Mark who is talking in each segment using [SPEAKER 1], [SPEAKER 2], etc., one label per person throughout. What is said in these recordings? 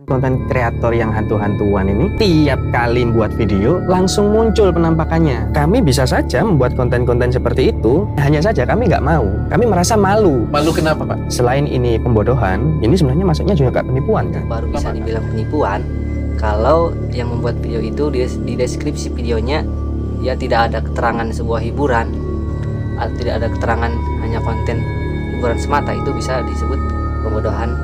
[SPEAKER 1] Konten kreator yang hantu-hantuan ini tiap kali buat video langsung muncul penampakannya. Kami bisa saja membuat konten-konten seperti itu, hanya saja kami nggak mau. Kami merasa malu.
[SPEAKER 2] Malu kenapa, Pak?
[SPEAKER 1] Selain ini pembodohan, ini sebenarnya masuknya juga ke penipuan kan?
[SPEAKER 3] Baru bisa dibilang penipuan kalau yang membuat video itu di deskripsi videonya ya tidak ada keterangan sebuah hiburan atau tidak ada keterangan hanya konten hiburan semata, itu bisa disebut pembodohan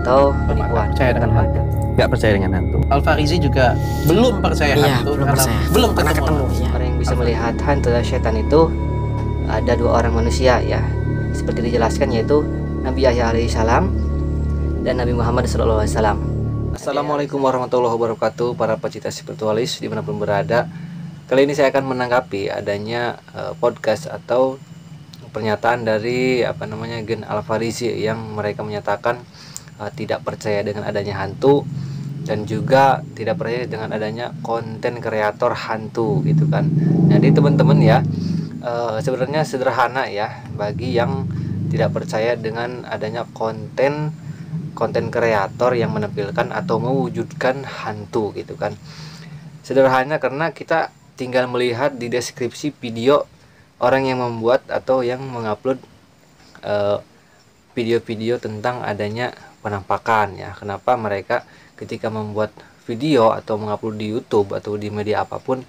[SPEAKER 3] atau penipuan.
[SPEAKER 2] Percaya dengan hantu.
[SPEAKER 1] Nggak percaya dengan hantu.
[SPEAKER 2] Al-Farizi juga belum percaya hantu
[SPEAKER 4] belum
[SPEAKER 2] karena
[SPEAKER 4] percaya.
[SPEAKER 2] belum
[SPEAKER 4] Pernah
[SPEAKER 2] ketemu.
[SPEAKER 4] ya.
[SPEAKER 3] Orang yang bisa melihat hantu dan setan itu ada dua orang manusia ya, seperti dijelaskan, yaitu Nabi Yahya alaihissalam dan Nabi Muhammad sallallahu alaihi wasallam. Assalamualaikum warahmatullahi wabarakatuh, para pecinta spiritualis dimanapun berada. Kali ini saya akan menanggapi adanya podcast atau pernyataan dari Gen Al-Farizi yang mereka menyatakan tidak percaya dengan adanya hantu dan juga tidak percaya dengan adanya konten kreator hantu gitu kan. Jadi teman-teman ya, sebenarnya sederhana ya bagi yang tidak percaya dengan adanya konten kreator yang menampilkan atau mewujudkan hantu gitu kan. Sederhana karena kita tinggal melihat di deskripsi video orang yang membuat atau yang mengupload video-video tentang adanya penampakan ya. Kenapa mereka ketika membuat video atau mengupload di YouTube atau di media apapun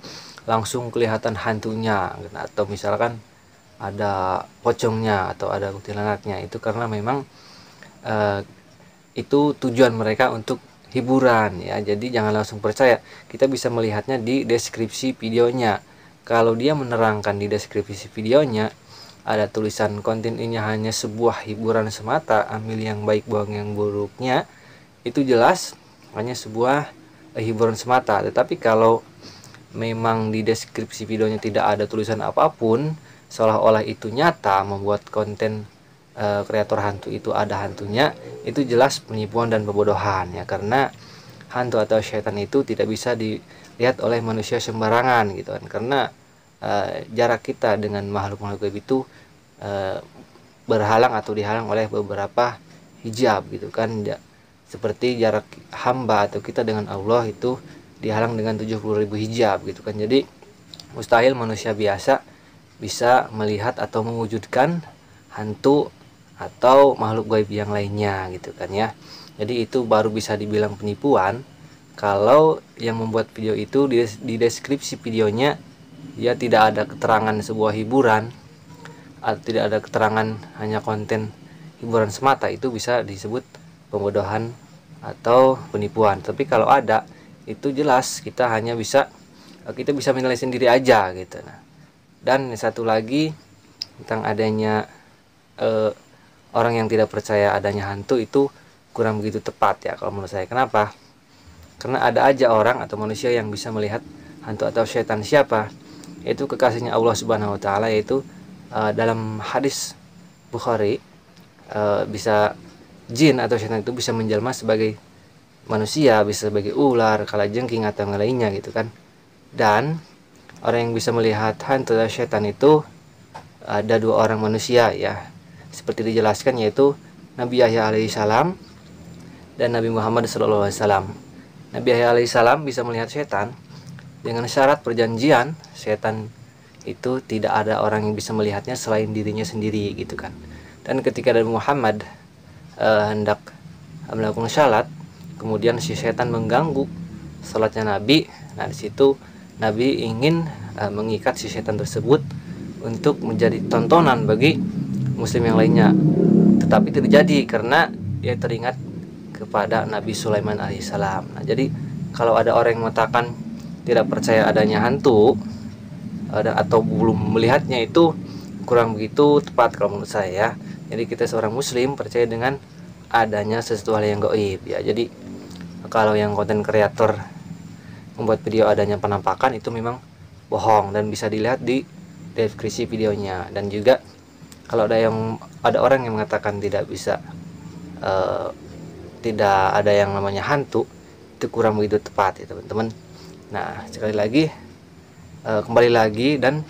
[SPEAKER 3] langsung kelihatan hantunya, atau misalkan ada pocongnya atau ada kuntilanaknya, itu karena memang itu tujuan mereka untuk hiburan ya. Jadi jangan langsung percaya, kita bisa melihatnya di deskripsi videonya. Kalau dia menerangkan di deskripsi videonya ada tulisan konten ini hanya sebuah hiburan semata, ambil yang baik buang yang buruknya, itu jelas hanya sebuah hiburan semata. Tetapi kalau memang di deskripsi videonya tidak ada tulisan apapun, seolah-olah itu nyata membuat konten kreator hantu itu ada hantunya, itu jelas penipuan dan pembodohan ya. Karena hantu atau syaitan itu tidak bisa dilihat oleh manusia sembarangan gitu kan. Karena jarak kita dengan makhluk-makhluk gaib itu berhalang atau dihalang oleh beberapa hijab gitu kan ya, seperti jarak hamba atau kita dengan Allah itu dihalang dengan 70.000 hijab gitu kan. Jadi mustahil manusia biasa bisa melihat atau mewujudkan hantu atau makhluk gaib yang lainnya gitu kan ya. Jadi itu baru bisa dibilang penipuan kalau yang membuat video itu di deskripsi videonya ya tidak ada keterangan sebuah hiburan atau tidak ada keterangan hanya konten hiburan semata, itu bisa disebut pembodohan atau penipuan. Tapi kalau ada, itu jelas kita bisa menilai sendiri aja gitu. Nah, dan satu lagi tentang adanya orang yang tidak percaya adanya hantu, itu kurang begitu tepat ya kalau menurut saya. Kenapa? Karena ada aja orang atau manusia yang bisa melihat hantu atau setan. Siapa? Yaitu kekasihnya Allah Subhanahu wa taala, yaitu dalam hadis Bukhari, bisa jin atau setan itu bisa menjelma sebagai manusia, bisa sebagai ular, kalajengking atau yang lainnya gitu kan. Dan orang yang bisa melihat hantu atau setan itu ada dua orang manusia ya, seperti dijelaskan, yaitu Nabi Yahya alaihissalam dan Nabi Muhammad sallallahu alaihi wasallam. Nabi Yahya alaihissalam bisa melihat setan dengan syarat perjanjian setan itu tidak ada orang yang bisa melihatnya selain dirinya sendiri gitu kan. Dan ketika Nabi Muhammad hendak melakukan salat, kemudian si setan mengganggu salatnya Nabi. Nah, di situ Nabi ingin mengikat si setan tersebut untuk menjadi tontonan bagi muslim yang lainnya. Tetapi tidak jadi karena dia teringat kepada Nabi Sulaiman alaihissalam. Nah, jadi kalau ada orang yang mengatakan tidak percaya adanya hantu atau belum melihatnya, itu kurang begitu tepat kalau menurut saya ya. Jadi kita seorang muslim percaya dengan adanya sesuatu hal yang gaib ya. Jadi kalau yang konten kreator membuat video adanya penampakan, itu memang bohong dan bisa dilihat di deskripsi videonya. Dan juga kalau ada orang yang mengatakan tidak ada yang namanya hantu, itu kurang begitu tepat ya teman-teman. Nah, sekali lagi kembali lagi dan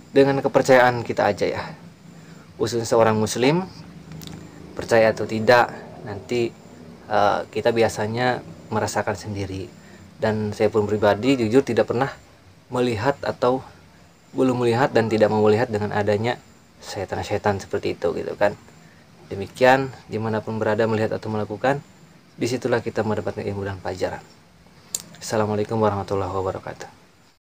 [SPEAKER 3] dengan kepercayaan kita aja ya. Khusus seorang muslim percaya atau tidak, nanti kita biasanya merasakan sendiri. Dan saya pun pribadi jujur tidak pernah melihat atau belum melihat dan tidak mau melihat dengan adanya setan-setan seperti itu gitu kan. Demikian, dimanapun berada melihat atau melakukan, disitulah kita mendapatkan ilmu dan pelajaran. Assalamualaikum warahmatullahi wabarakatuh.